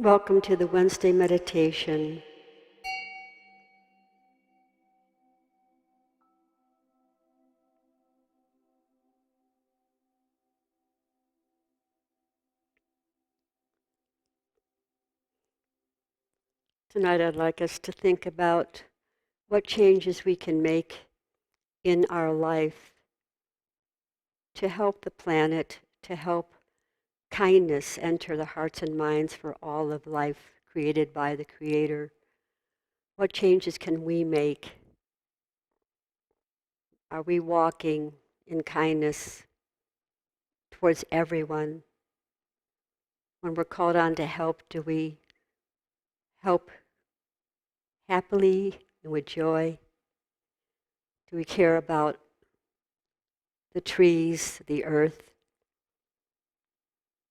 Welcome to the Wednesday meditation. Tonight I'd like us to think about what changes we can make in our life to help the planet, to help kindness enter the hearts and minds for all of life created by the Creator. What changes can we make? Are we walking in kindness towards everyone? When we're called on to help, do we help happily and with joy? Do we care about the trees, the earth,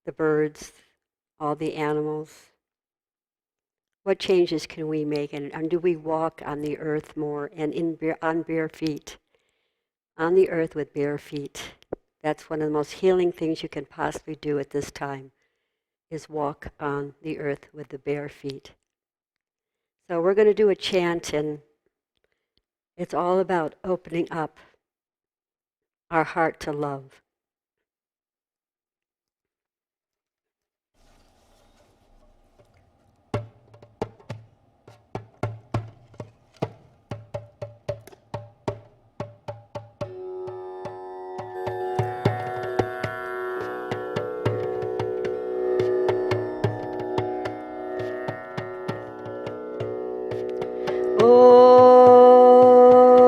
the birds, all the animals? What changes can we make? And do we walk on the earth more and on bare feet? On the earth with bare feet. That's one of the most healing things you can possibly do at this time, is walk on the earth with the bare feet. So we're going to do a chant, and it's all about opening up our heart to love.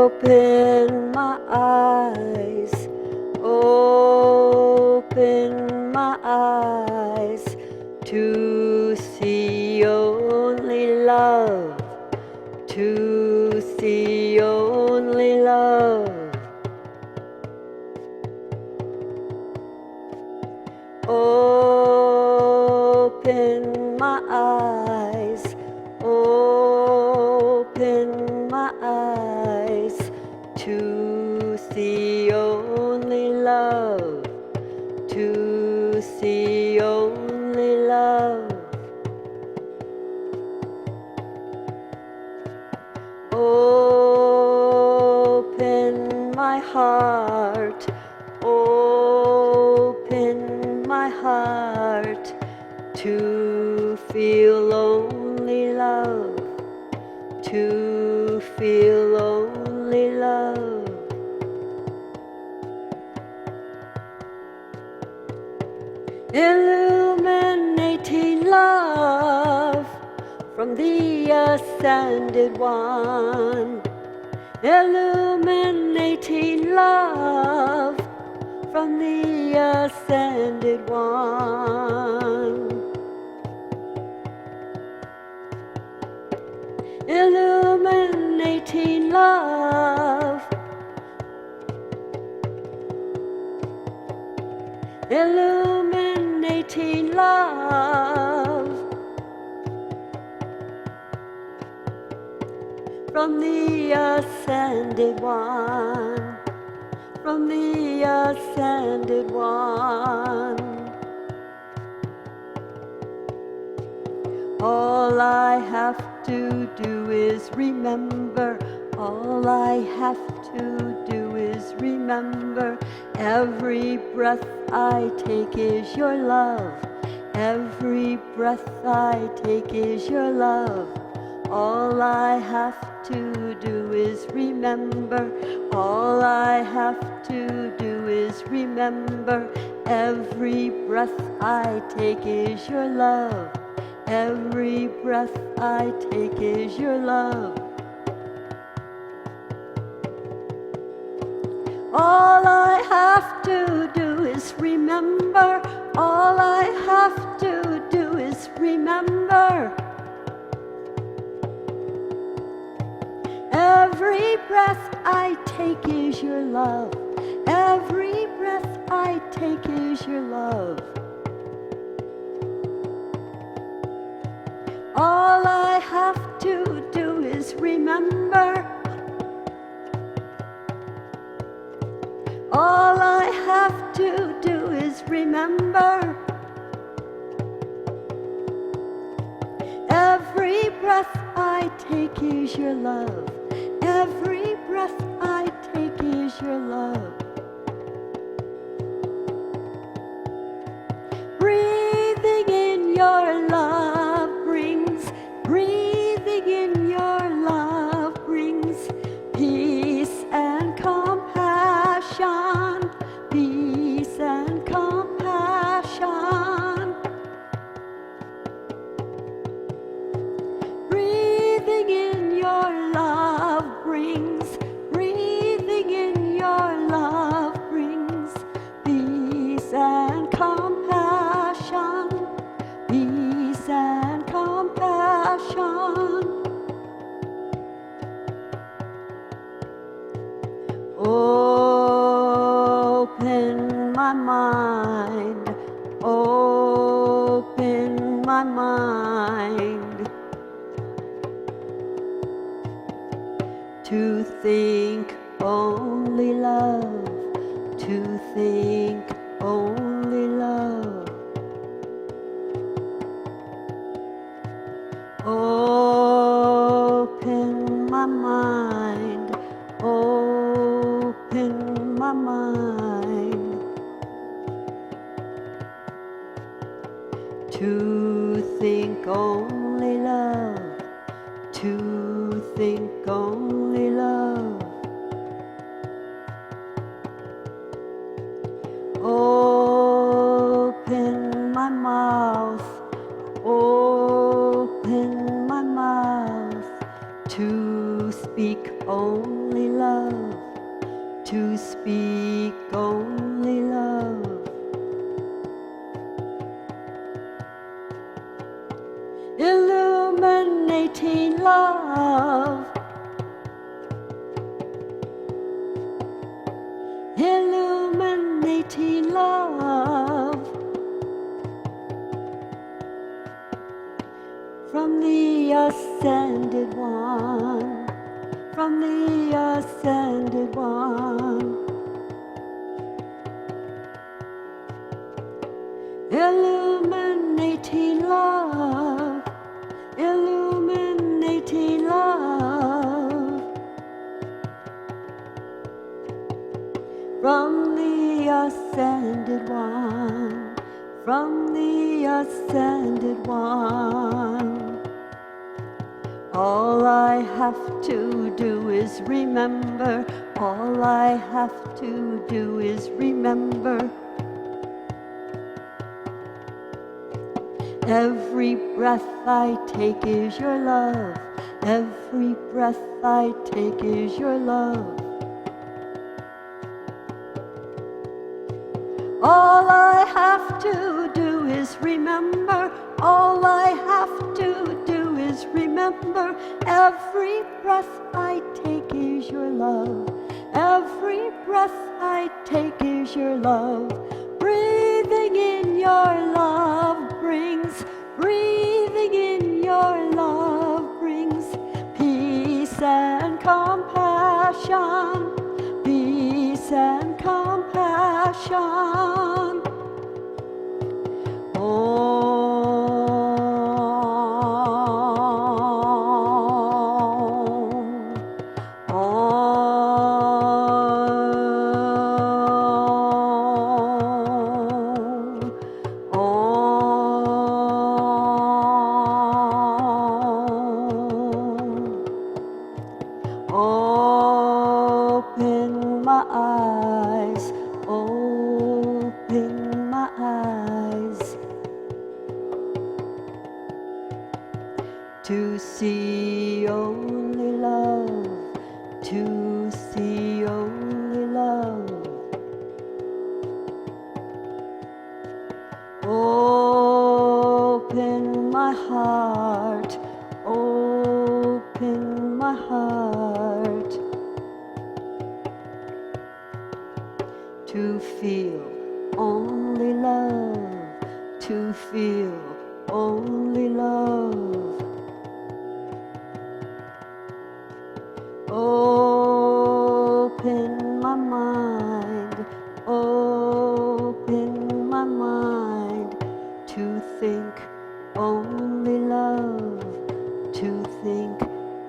Open my eyes, open my eyes to see only love, to see only love. Open my eyes, open my eyes to see only love, to see only love. Open my heart, open my heart to feel only love, to feel only love. Illuminating love from the ascended one. Illuminating love from the ascended one. Illuminating love. Illuminating love from the ascended one, from the ascended one. All I have to do is remember, all I have to do is remember, every breath I take is your love, every breath I take is your love. All I have to do is remember, all I have to do is remember, every breath I take is your love, every breath I take is your love. All I have to do is remember, all I have to do is remember, every breath I take is your love, every breath I take is your love. All I have to do is remember, all I have to do is remember, breath I take is your love. Every breath I take is your love. Breathing in your love brings, breathing in your love brings peace and compassion, peace and compassion. Breathing in your love brings, breathing in your love brings peace and compassion, peace and compassion. Open my mind, open my mind to think only love, to think only love. Open my mind, open my mind to think only love, to think only love. Open my mouth, open my mouth to speak only love, to speak only love. Illuminating love, illuminating love from the ascended one, from the ascended one. Illuminating love, illuminating love from the ascended one, from the ascended one. All I have to do is remember, all I have to do is remember. Every breath I take is your love. Every breath I take is your love. All I have to do is remember. All I have to do is remember. Every breath I take is your love. Every breath I take is your love. Breathing in your love brings, breathing in your love brings peace and compassion, peace and compassion. Open my eyes, open my eyes to see only love, to see only love. Open my heart, open my heart to feel only love, to feel only love. Open my mind, open my mind to think only love, to think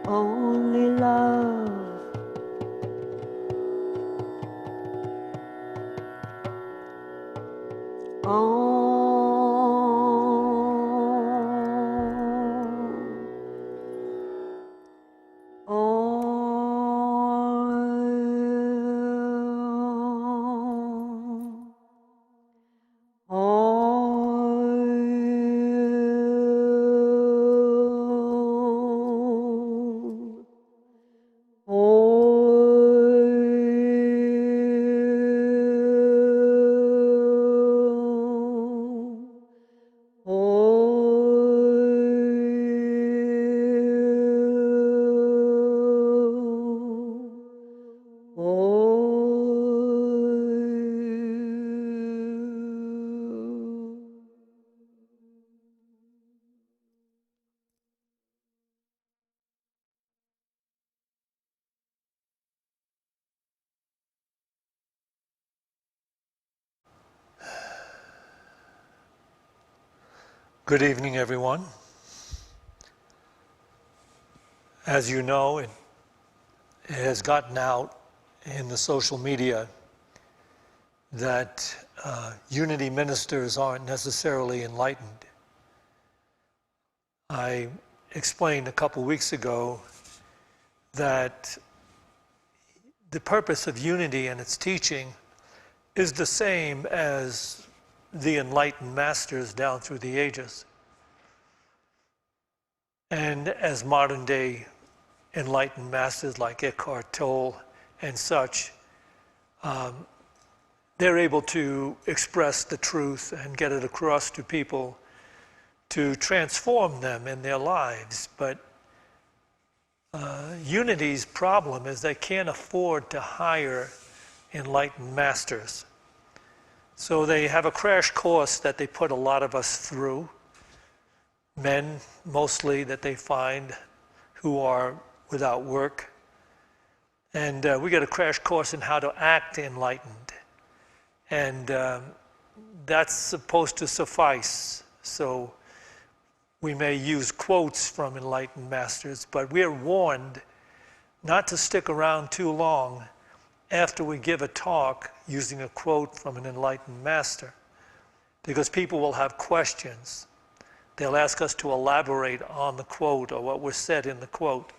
only love. Good evening, everyone. As you know, it has gotten out in the social media that Unity ministers aren't necessarily enlightened. I explained a couple weeks ago that the purpose of Unity and its teaching is the same as the enlightened masters down through the ages. And as modern day enlightened masters like Eckhart Tolle and such, they're able to express the truth and get it across to people to transform them in their lives. But Unity's problem is they can't afford to hire enlightened masters. So they have a crash course that they put a lot of us through, men mostly that they find who are without work. And we get a crash course in how to act enlightened. And that's supposed to suffice. So we may use quotes from enlightened masters, but we're warned not to stick around too long after we give a talk using a quote from an enlightened master, because people will have questions. They'll ask us to elaborate on the quote or what was said in the quote.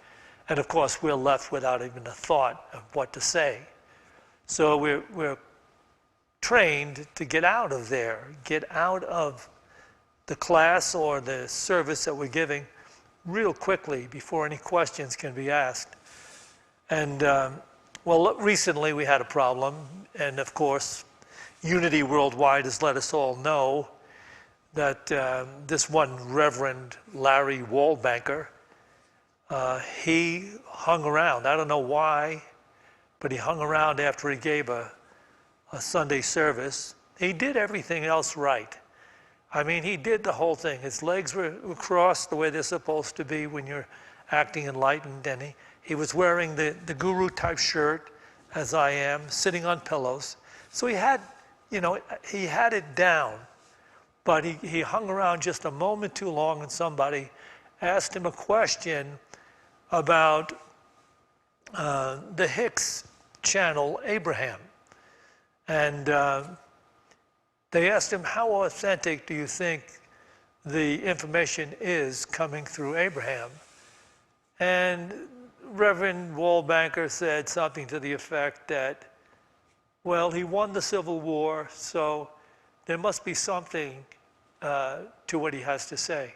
And of course, we're left without even a thought of what to say. So we're trained to get out of there, get out of the class or the service that we're giving real quickly before any questions can be asked. And well, recently we had a problem, and of course, Unity Worldwide has let us all know that this one Reverend Larry Wallbanker, he hung around. I don't know why, but he hung around after he gave a Sunday service. He did everything else right. I mean, he did the whole thing. His legs were crossed the way they're supposed to be when you're acting enlightened, and he was wearing the guru-type shirt, as I am, sitting on pillows. So he had, he had it down. But he hung around just a moment too long, and somebody asked him a question about the Hicks channel, Abraham. And they asked him, how authentic do you think the information is coming through Abraham? And Reverend Wallbanker said something to the effect that, well, he won the Civil War, so there must be something to what he has to say.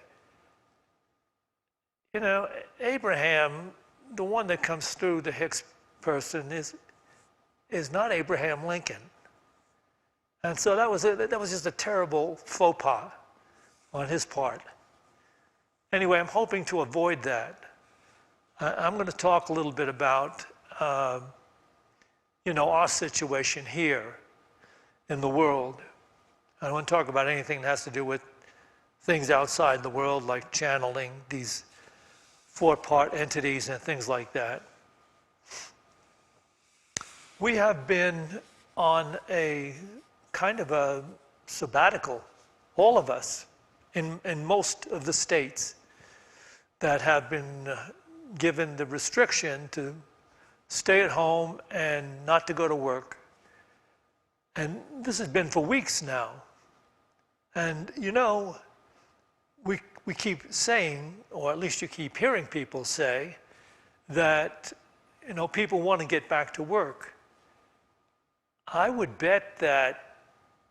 Abraham, the one that comes through the Hicks person is not Abraham Lincoln. And so that was just a terrible faux pas on his part. Anyway, I'm hoping to avoid that. I'm going to talk a little bit about, our situation here in the world. I don't want to talk about anything that has to do with things outside the world, like channeling these four-part entities and things like that. We have been on a kind of a sabbatical, all of us, in most of the states. that have been given the restriction to stay at home and not to go to work. And this has been for weeks now. And you know, we keep saying, or at least you keep hearing people say, that you know, people want to get back to work. I would bet that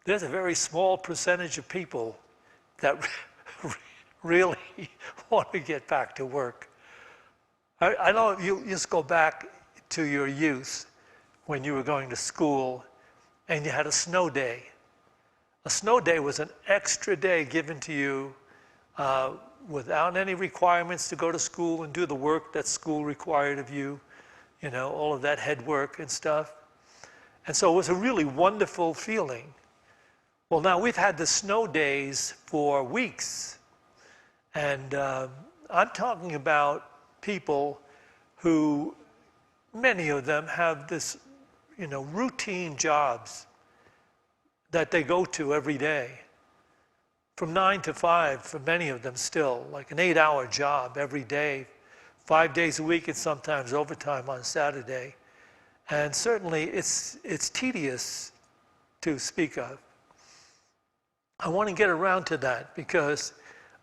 there's a very small percentage of people that really want to get back to work. I know you just go back to your youth when you were going to school and you had a snow day. A snow day was an extra day given to you without any requirements to go to school and do the work that school required of you, you know, all of that head work and stuff. And so it was a really wonderful feeling. Well, now we've had the snow days for weeks. And I'm talking about people who, many of them have this, you know, routine jobs that they go to every day. From 9 to 5 for many of them still, like an 8-hour job every day, 5 days a week and sometimes overtime on Saturday. And certainly it's tedious to speak of. I want to get around to that because,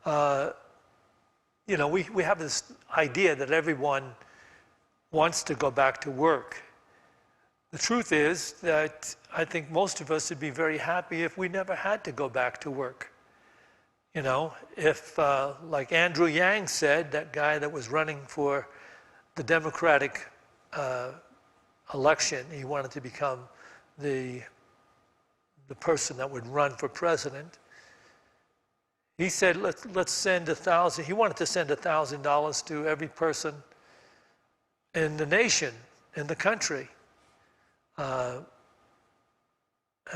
you know, we have this idea that everyone wants to go back to work. The truth is that I think most of us would be very happy if we never had to go back to work. You know, if, like Andrew Yang said, that guy that was running for the Democratic election, he wanted to become the person that would run for president. He said, let's send $1,000. He wanted to send $1,000 to every person in the nation, in the country,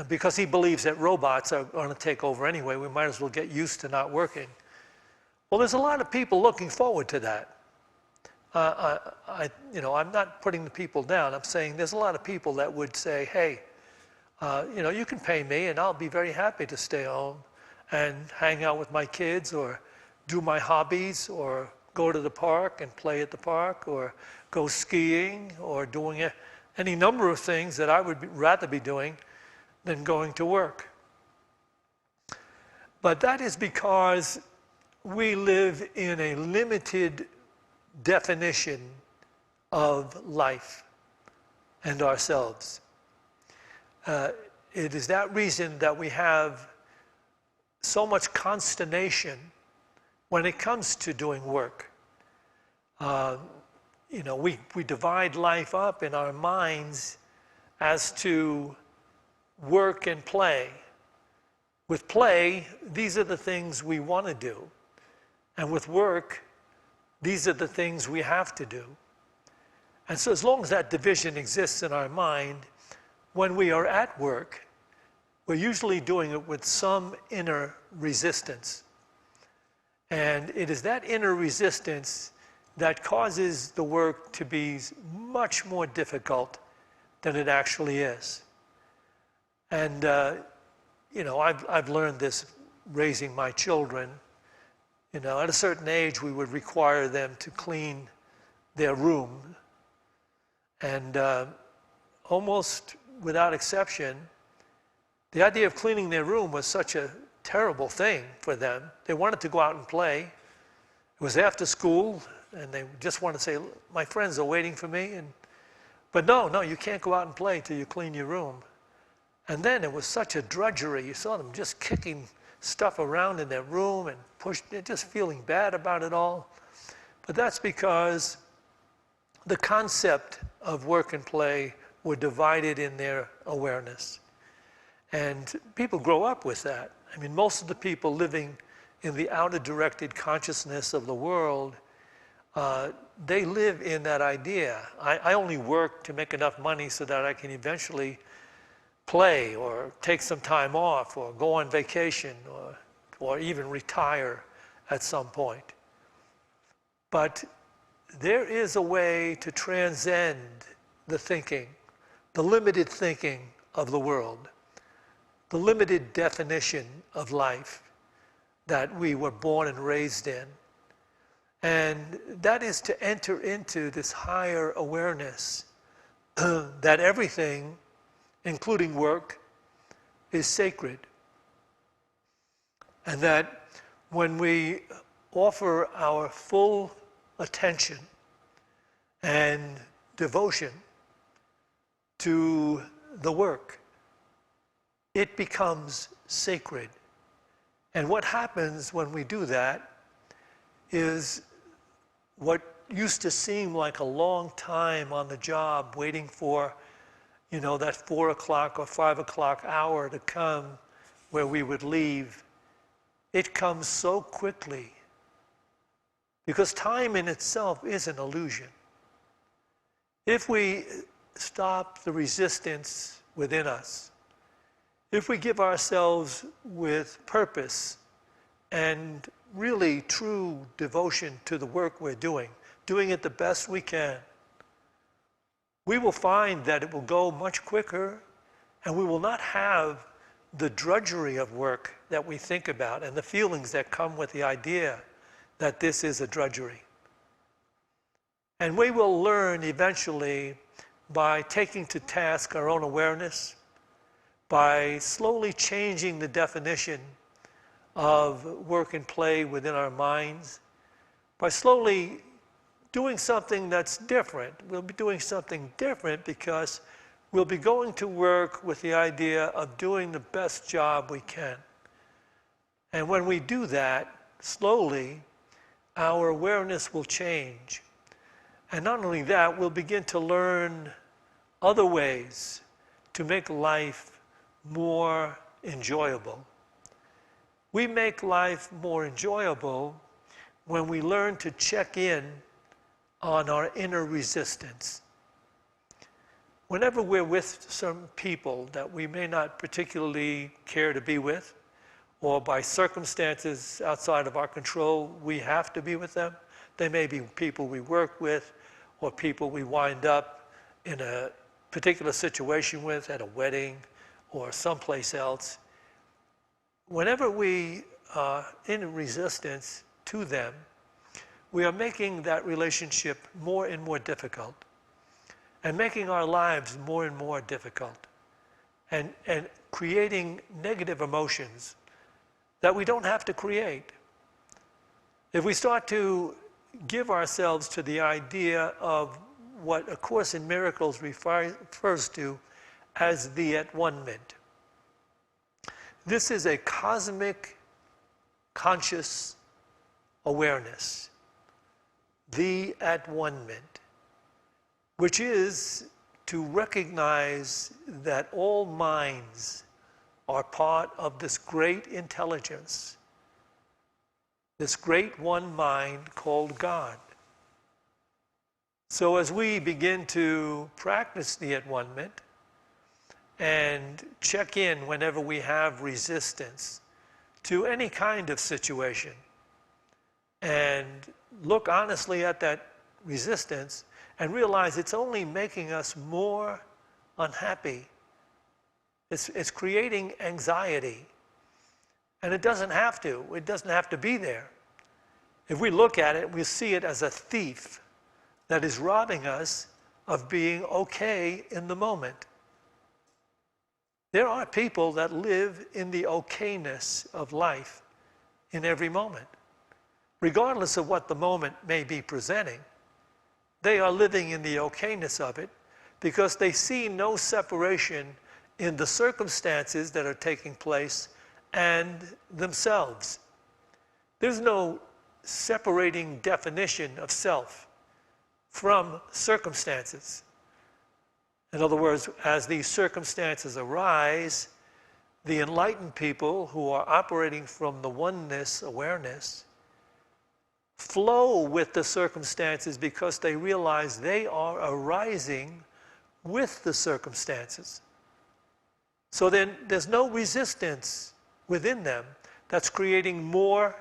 because he believes that robots are going to take over anyway. We might as well get used to not working. Well, there's a lot of people looking forward to that. You know, I'm not putting the people down. I'm saying there's a lot of people that would say, hey, you know, you can pay me and I'll be very happy to stay home and hang out with my kids or do my hobbies or go to the park and play at the park or go skiing or doing any number of things that I would rather be doing than going to work. But that is because we live in a limited definition of life and ourselves. It is that reason that we have so much consternation when it comes to doing work. You know, we divide life up in our minds as to work and play. With play, these are the things we want to do. And with work, these are the things we have to do. And so as long as that division exists in our mind, when we are at work, we're usually doing it with some inner resistance. And it is that inner resistance that causes the work to be much more difficult than it actually is. And, you know, I've learned this raising my children. You know, at a certain age, we would require them to clean their room. And almost without exception, the idea of cleaning their room was such a terrible thing for them. They wanted to go out and play. It was after school, and they just wanted to say, my friends are waiting for me. But no, you can't go out and play till you clean your room. And then it was such a drudgery. You saw them just kicking stuff around in their room and just feeling bad about it all. But that's because the concept of work and play were divided in their awareness. And people grow up with that. I mean, most of the people living in the outer directed consciousness of the world, they live in that idea. I only work to make enough money so that I can eventually play or take some time off or go on vacation or even retire at some point. But there is a way to transcend the thinking, the limited thinking of the world, the limited definition of life that we were born and raised in. And that is to enter into this higher awareness that everything, including work, is sacred. And that when we offer our full attention and devotion to the work, it becomes sacred. And what happens when we do that is what used to seem like a long time on the job waiting for, that 4 o'clock or 5 o'clock hour to come where we would leave. It comes so quickly because time in itself is an illusion. If we stop the resistance within us, if we give ourselves with purpose and really true devotion to the work we're doing it the best we can, we will find that it will go much quicker, and we will not have the drudgery of work that we think about and the feelings that come with the idea that this is a drudgery. And we will learn eventually by taking to task our own awareness, by slowly changing the definition of work and play within our minds, by slowly doing something that's different. We'll be doing something different because we'll be going to work with the idea of doing the best job we can. And when we do that, slowly, our awareness will change. And not only that, we'll begin to learn other ways to make life more enjoyable. We make life more enjoyable when we learn to check in on our inner resistance. Whenever we're with some people that we may not particularly care to be with, or by circumstances outside of our control, we have to be with them. They may be people we work with, or people we wind up in a particular situation with at a wedding or someplace else. Whenever we are in resistance to them, we are making that relationship more and more difficult, and making our lives more and more difficult, and creating negative emotions that we don't have to create. If we start to give ourselves to the idea of what A Course in Miracles refers to as the at-one-ment. This is a cosmic conscious awareness, the at-one-ment, which is to recognize that all minds are part of this great intelligence, this great one mind called God. So as we begin to practice the at-one-ment and check in whenever we have resistance to any kind of situation, and look honestly at that resistance and realize it's only making us more unhappy. It's creating anxiety. And it doesn't have to. It doesn't have to be there. If we look at it, we see it as a thief that is robbing us of being okay in the moment. There are people that live in the okayness of life in every moment. Regardless of what the moment may be presenting, they are living in the okayness of it because they see no separation in the circumstances that are taking place and themselves. There's no separating definition of self from circumstances. In other words, as these circumstances arise, the enlightened people who are operating from the oneness awareness flow with the circumstances because they realize they are arising with the circumstances. So then there's no resistance within them that's creating more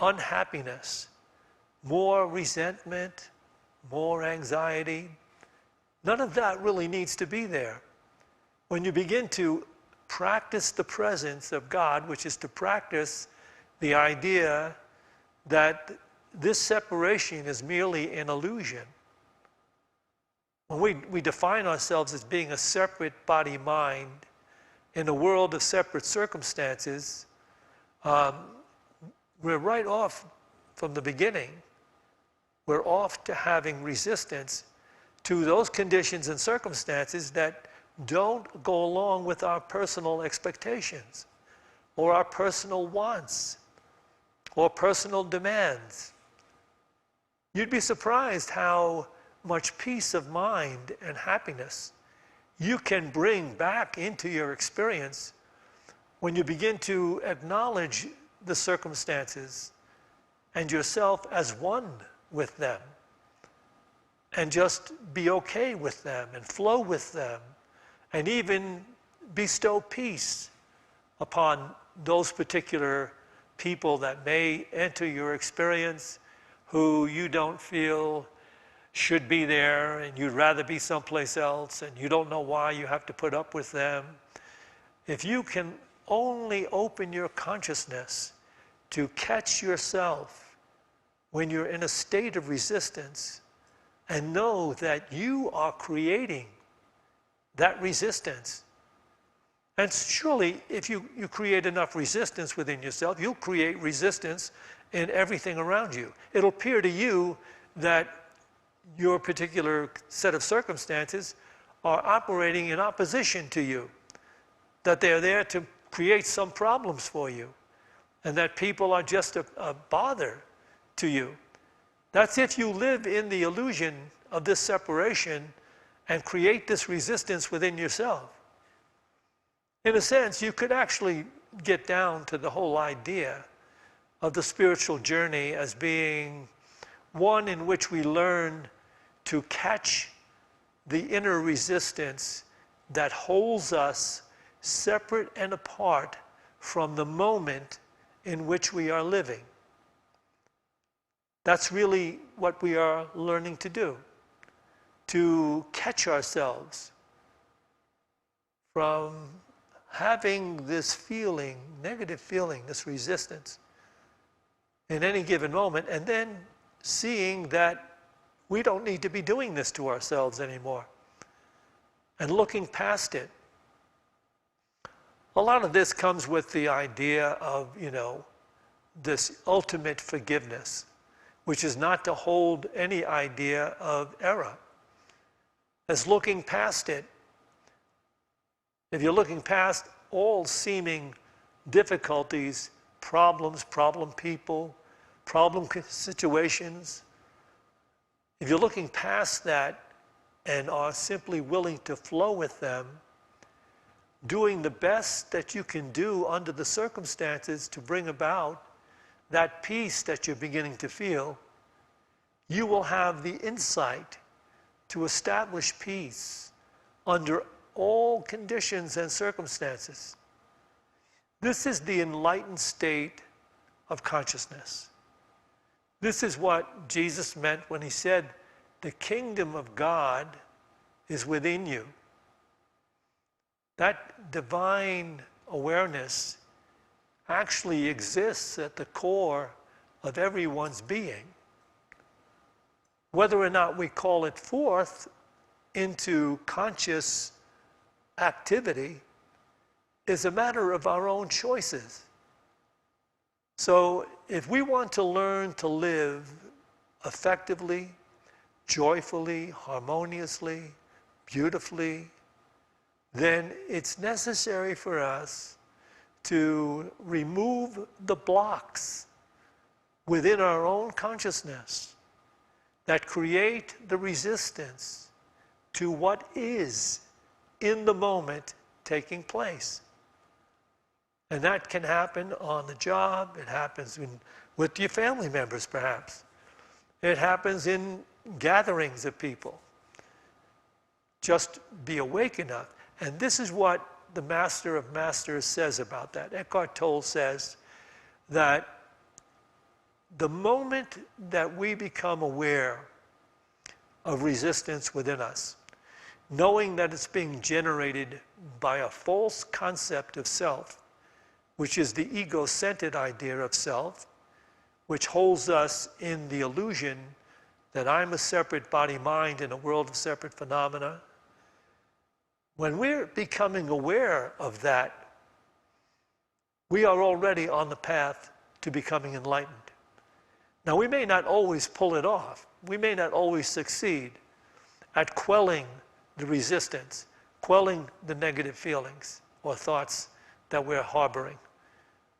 unhappiness, more resentment, more anxiety. None of that really needs to be there. When you begin to practice the presence of God, which is to practice the idea that this separation is merely an illusion. When we define ourselves as being a separate body-mind in a world of separate circumstances, we're right off from the beginning. We're off to having resistance to those conditions and circumstances that don't go along with our personal expectations or our personal wants or personal demands. You'd be surprised how much peace of mind and happiness you can bring back into your experience when you begin to acknowledge the circumstances and yourself as one with them, and just be okay with them and flow with them, and even bestow peace upon those particular people that may enter your experience who you don't feel should be there, and you'd rather be someplace else, and you don't know why you have to put up with them. If you can only open your consciousness to catch yourself when you're in a state of resistance, and know that you are creating that resistance. And surely, if you create enough resistance within yourself, you'll create resistance in everything around you. It'll appear to you that your particular set of circumstances are operating in opposition to you, that they're there to create some problems for you, and that people are just a bother to you. That's if you live in the illusion of this separation and create this resistance within yourself. In a sense, you could actually get down to the whole idea of the spiritual journey as being one in which we learn to catch the inner resistance that holds us separate and apart from the moment in which we are living. That's really what we are learning to do, to catch ourselves from having this feeling, negative feeling, this resistance in any given moment, and then seeing that we don't need to be doing this to ourselves anymore, and looking past it. A lot of this comes with the idea of, this ultimate forgiveness, which is not to hold any idea of error, as looking past it. If you're looking past all seeming difficulties, problems, problem people, problem situations, if you're looking past that and are simply willing to flow with them, doing the best that you can do under the circumstances to bring about that peace that you're beginning to feel, you will have the insight to establish peace under all conditions and circumstances. This is the enlightened state of consciousness. This is what Jesus meant when he said, the kingdom of God is within you. That divine awareness actually exists at the core of everyone's being. Whether or not we call it forth into conscious activity is a matter of our own choices. So if we want to learn to live effectively, joyfully, harmoniously, beautifully, then it's necessary for us to remove the blocks within our own consciousness that create the resistance to what is in the moment taking place. And that can happen on the job, it happens with your family members perhaps. It happens in gatherings of people. Just be awake enough. And this is what the Master of Masters says about that. Eckhart Tolle says that the moment that we become aware of resistance within us, knowing that it's being generated by a false concept of self, which is the ego-centered idea of self, which holds us in the illusion that I'm a separate body-mind in a world of separate phenomena. When we're becoming aware of that, we are already on the path to becoming enlightened. Now, we may not always pull it off. We may not always succeed at quelling the resistance, quelling the negative feelings or thoughts that we're harboring.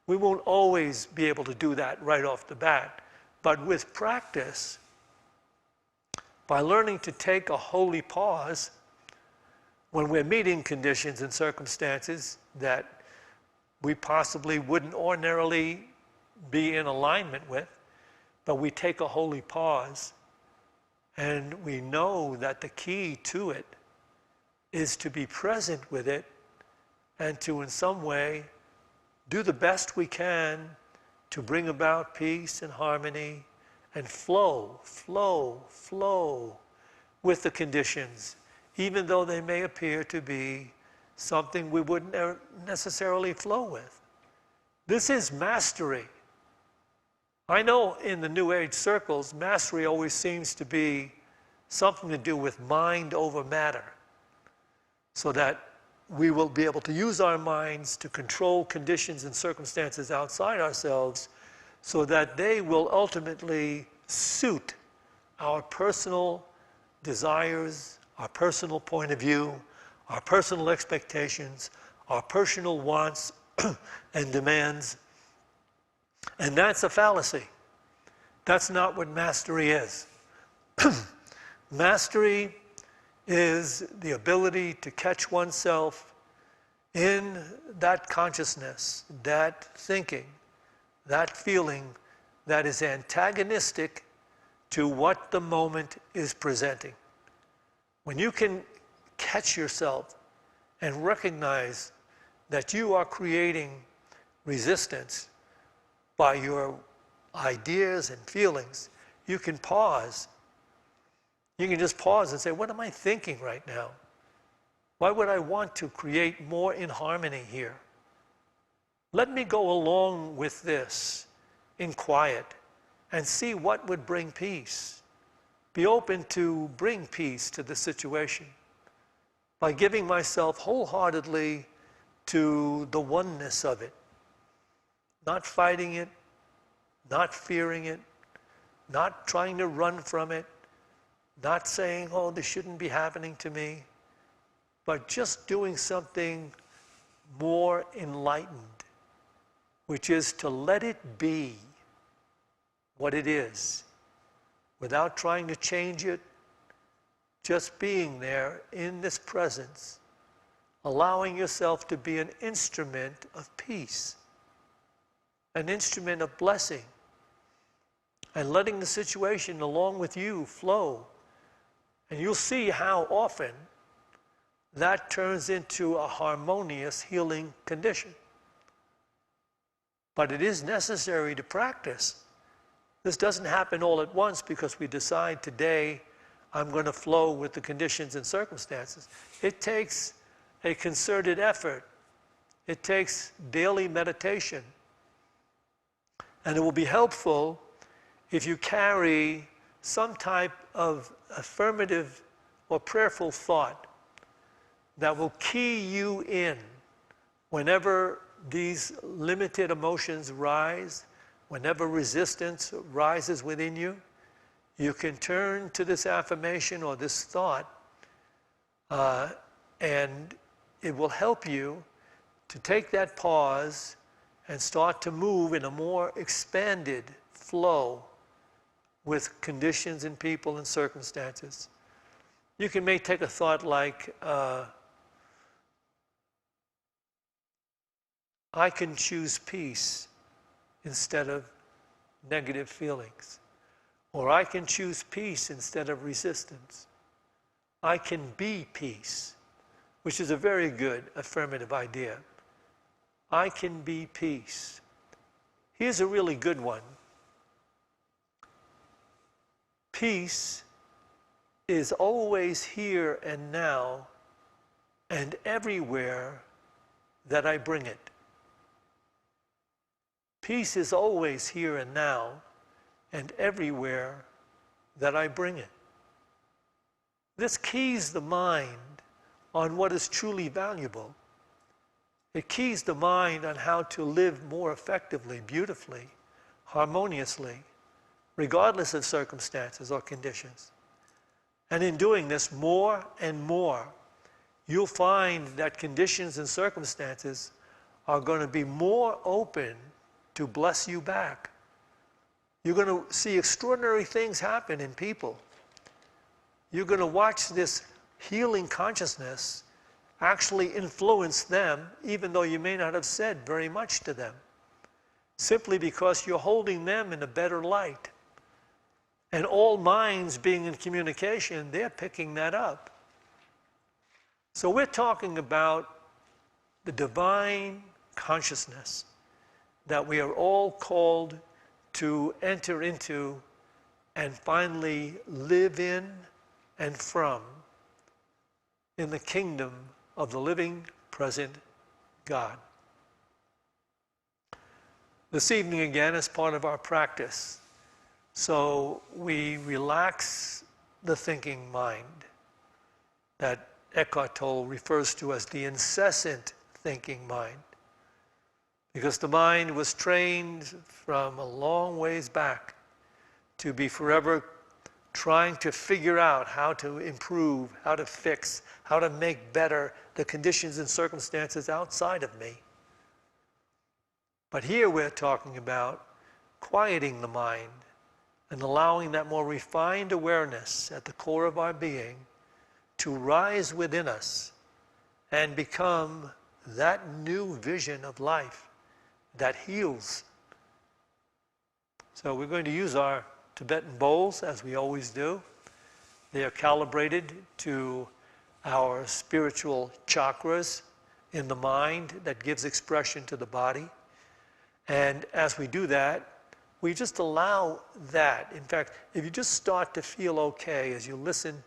We won't always be able to do that right off the bat. But with practice, by learning to take a holy pause when we're meeting conditions and circumstances that we possibly wouldn't ordinarily be in alignment with, but we take a holy pause, and we know that the key to it is to be present with it and to in some way do the best we can to bring about peace and harmony and flow with the conditions, even though they may appear to be something we wouldn't necessarily flow with. This is mastery. I know in the New Age circles, mastery always seems to be something to do with mind over matter, so that we will be able to use our minds to control conditions and circumstances outside ourselves so that they will ultimately suit our personal desires, our personal point of view, our personal expectations, our personal wants and demands. And that's a fallacy. That's not what mastery is. Mastery is the ability to catch oneself in that consciousness, that thinking, that feeling that is antagonistic to what the moment is presenting. When you can catch yourself and recognize that you are creating resistance by your ideas and feelings, you can pause. You can just pause and say, what am I thinking right now? Why would I want to create more inharmony here? Let me go along with this in quiet and see what would bring peace. Be open to bring peace to the situation by giving myself wholeheartedly to the oneness of it. Not fighting it, not fearing it, not trying to run from it, not saying, oh, this shouldn't be happening to me, but just doing something more enlightened, which is to let it be what it is, without trying to change it, just being there in this presence, allowing yourself to be an instrument of peace, an instrument of blessing, and letting the situation along with you flow. And you'll see how often that turns into a harmonious healing condition. But it is necessary to practice. This doesn't happen all at once because we decide today I'm going to flow with the conditions and circumstances. It takes a concerted effort. It takes daily meditation. And it will be helpful if you carry some type of affirmative or prayerful thought that will key you in whenever these limited emotions rise, whenever resistance rises within you. You can turn to this affirmation or this thought, and it will help you to take that pause and start to move in a more expanded flow with conditions and people and circumstances. You may take a thought like, I can choose peace instead of negative feelings. Or I can choose peace instead of resistance. I can be peace, which is a very good affirmative idea. I can be peace. Here's a really good one. Peace is always here and now and everywhere that I bring it. Peace is always here and now and everywhere that I bring it. This keys the mind on what is truly valuable. It keys the mind on how to live more effectively, beautifully, harmoniously, regardless of circumstances or conditions. And in doing this more and more, you'll find that conditions and circumstances are going to be more open to bless you back. You're going to see extraordinary things happen in people. You're going to watch this healing consciousness actually influence them, even though you may not have said very much to them, simply because you're holding them in a better light. And all minds being in communication, they're picking that up. So we're talking about the divine consciousness that we are all called to enter into and finally live in and from in the kingdom of the living, present God. This evening again is part of our practice. So we relax the thinking mind that Eckhart Tolle refers to as the incessant thinking mind. Because the mind was trained from a long ways back to be forever trying to figure out how to improve, how to fix, how to make better the conditions and circumstances outside of me. But here we're talking about quieting the mind and allowing that more refined awareness at the core of our being to rise within us and become that new vision of life that heals. So we're going to use our Tibetan bowls, as we always do. They are calibrated to our spiritual chakras in the mind that gives expression to the body. And as we do that, we just allow that. In fact, if you just start to feel okay as you listen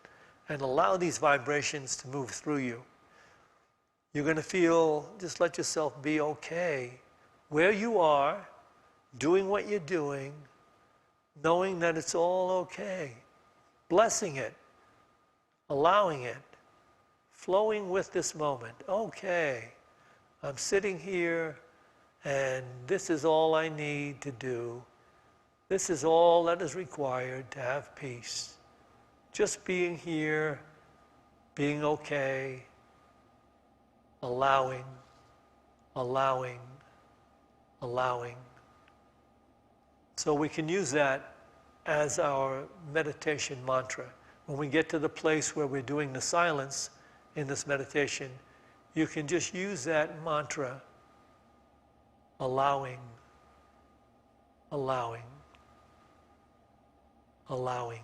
and allow these vibrations to move through you, you're going to feel, just let yourself be okay where you are, doing what you're doing, knowing that it's all okay, blessing it, allowing it, flowing with this moment. Okay, I'm sitting here and this is all I need to do. This is all that is required to have peace. Just being here, being okay, allowing, allowing, allowing. So we can use that as our meditation mantra. When we get to the place where we're doing the silence in this meditation, you can just use that mantra, allowing, allowing, allowing.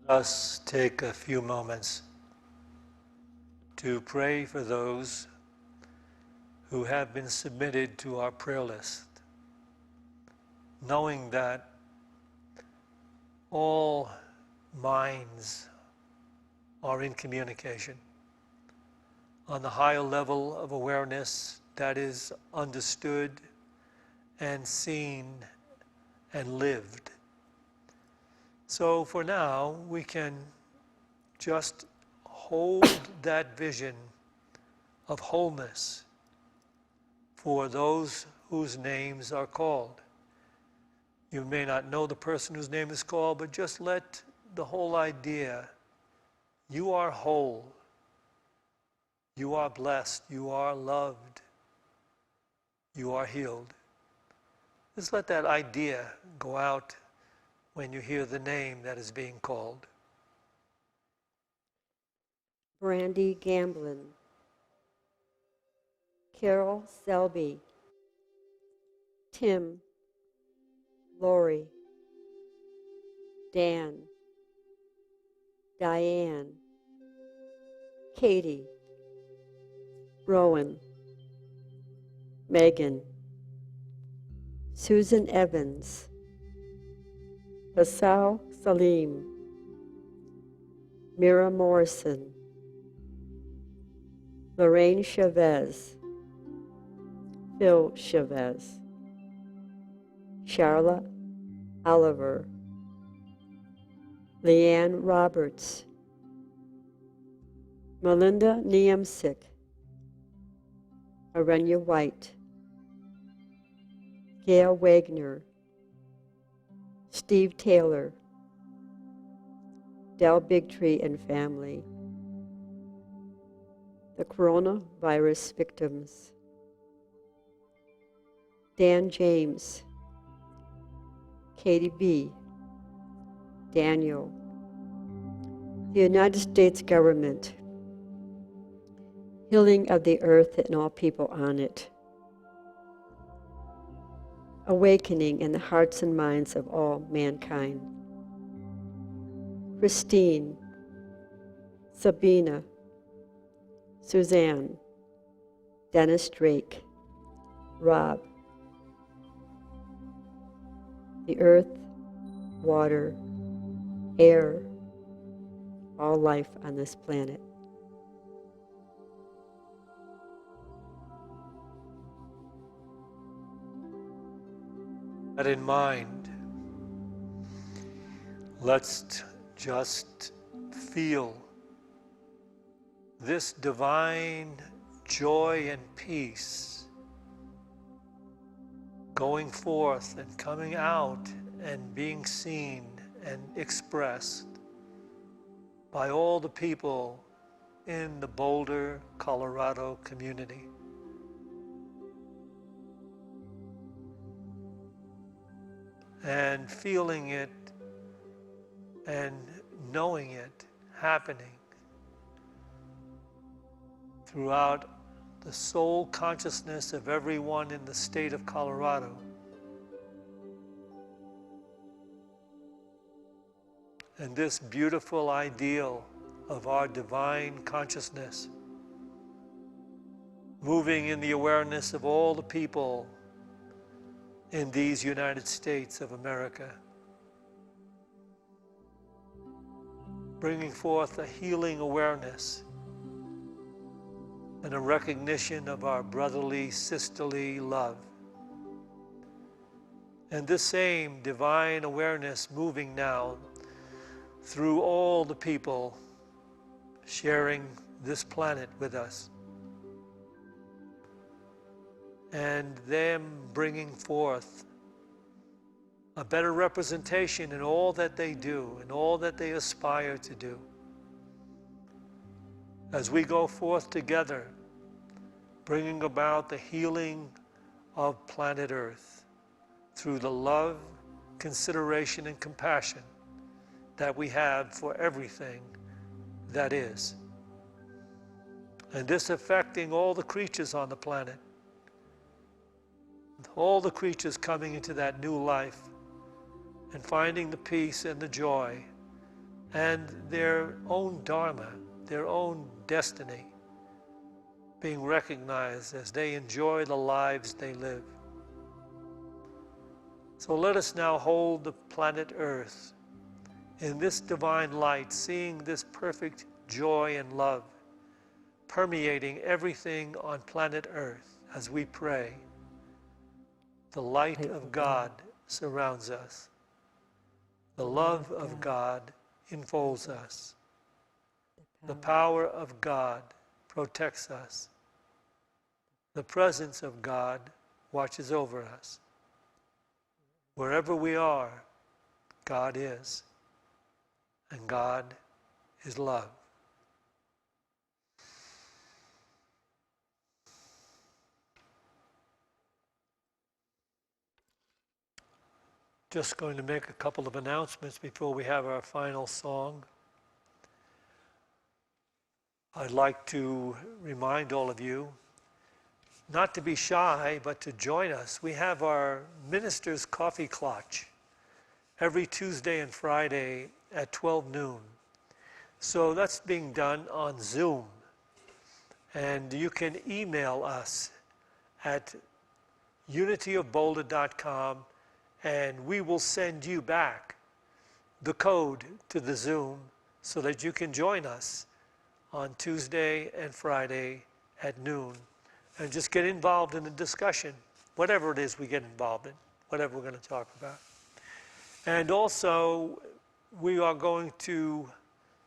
Let us take a few moments to pray for those who have been submitted to our prayer list, knowing that all minds are in communication on the higher level of awareness that is understood and seen and lived. So for now, we can just hold that vision of wholeness for those whose names are called. You may not know the person whose name is called, but just let the whole idea, you are whole, you are blessed, you are loved, you are healed. Just let that idea go out when you hear the name that is being called. Brandy Gamblin, Carol Selby, Tim, Lori, Dan, Diane, Katie, Rowan, Megan, Susan Evans, Basal Salim, Mira Morrison, Lorraine Chavez, Phil Chavez, Charlotte Oliver, Leanne Roberts, Melinda Niemczyk, Arenya White, Gail Wagner, Steve Taylor, Del Bigtree and family, the coronavirus victims, Dan James, Katie B., Daniel, the United States government, healing of the earth and all people on it, awakening in the hearts and minds of all mankind. Christine, Sabina, Suzanne, Dennis Drake, Rob, the earth, water, air, all life on this planet. That in mind, let's just feel this divine joy and peace going forth and coming out and being seen and expressed by all the people in the Boulder, Colorado community. And feeling it and knowing it happening throughout the soul consciousness of everyone in the state of Colorado. And this beautiful ideal of our divine consciousness moving in the awareness of all the people in these United States of America, bringing forth a healing awareness and a recognition of our brotherly, sisterly love. And this same divine awareness moving now through all the people sharing this planet with us, and them bringing forth a better representation in all that they do and all that they aspire to do. As we go forth together, bringing about the healing of planet Earth through the love, consideration, and compassion that we have for everything that is. And this affecting all the creatures on the planet, all the creatures coming into that new life and finding the peace and the joy and their own dharma, their own destiny, being recognized as they enjoy the lives they live. So let us now hold the planet Earth in this divine light, seeing this perfect joy and love permeating everything on planet Earth as we pray. The light of God surrounds us. The love of God enfolds us. The power of God protects us. The presence of God watches over us. Wherever we are, God is. And God is love. Just going to make a couple of announcements before we have our final song. I'd like to remind all of you not to be shy, but to join us. We have our Minister's Coffee Clutch every Tuesday and Friday at 12 noon. So that's being done on Zoom. And you can email us at unityofboulder.com, and we will send you back the code to the Zoom so that you can join us on Tuesday and Friday at noon and just get involved in the discussion, whatever it is we get involved in, whatever we're going to talk about. And also, we are going to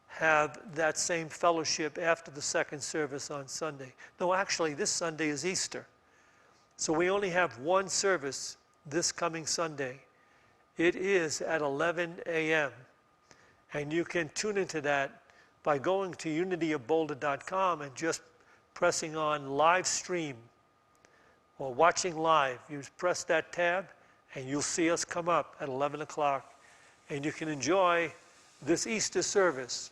have that same fellowship after the second service on Sunday. No, actually, this Sunday is Easter. So we only have one service this coming Sunday. It is at 11 a.m. And you can tune into that by going to unityofboulder.com and just pressing on live stream or watching live. You press that tab and you'll see us come up at 11 o'clock. And you can enjoy this Easter service,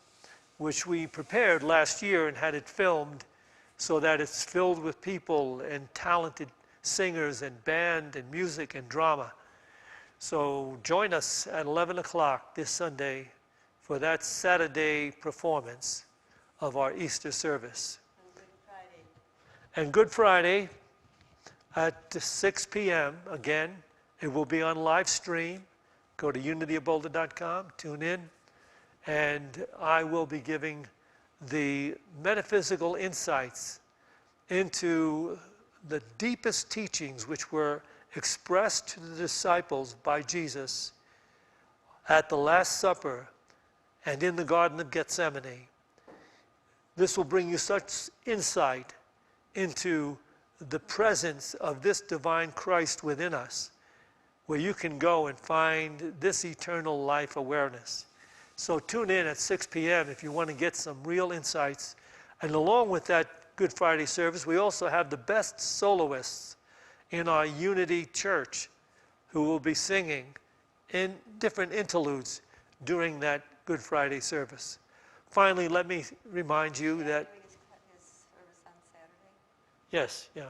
which we prepared last year and had it filmed so that it's filled with people and talented singers and band and music and drama. So join us at 11 o'clock this Sunday for that Saturday performance of our Easter service. And Good Friday at 6 p.m. again. It will be on live stream. Go to unityofboulder.com, tune in, and I will be giving the metaphysical insights into the deepest teachings which were expressed to the disciples by Jesus at the Last Supper and in the Garden of Gethsemane. This will bring you such insight into the presence of this divine Christ within us, where you can go and find this eternal life awareness. So tune in at 6 p.m. if you want to get some real insights. And along with that Good Friday service, we also have the best soloists in our Unity Church who will be singing in different interludes during that Good Friday service. Finally, let me remind you that... His service on Saturday? Yes, yeah.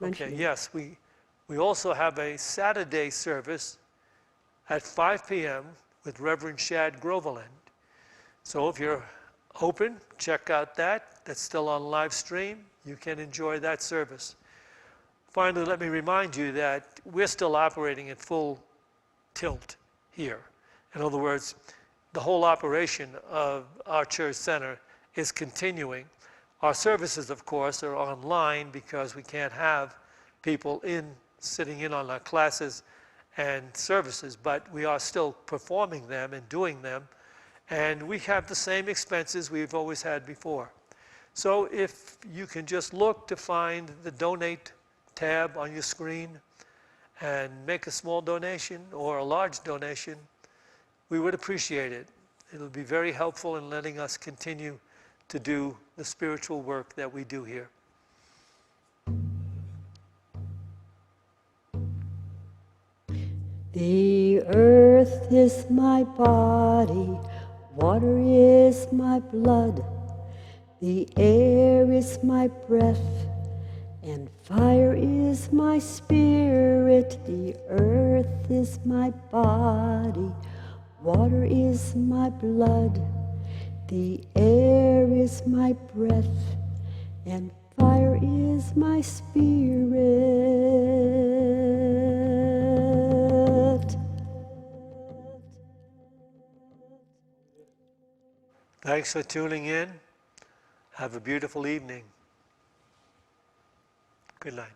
Okay, yes, we also have a Saturday service at 5 p.m. with Reverend Shad Groveland. So if you're open, check out that. That's still on live stream. You can enjoy that service. Finally, let me remind you that we're still operating at full tilt here. In other words, the whole operation of our church center is continuing. Our services, of course, are online because we can't have people sitting in on our classes and services, but we are still performing them and doing them. And we have the same expenses we've always had before. So if you can just look to find the donate tab on your screen and make a small donation or a large donation, we would appreciate it. It'll be very helpful in letting us continue to do the spiritual work that we do here. The earth is my body, water is my blood, the air is my breath, and fire is my spirit. The earth is my body, water is my blood, the air is my breath, and fire is my spirit. Thanks for tuning in. Have a beautiful evening. Good night.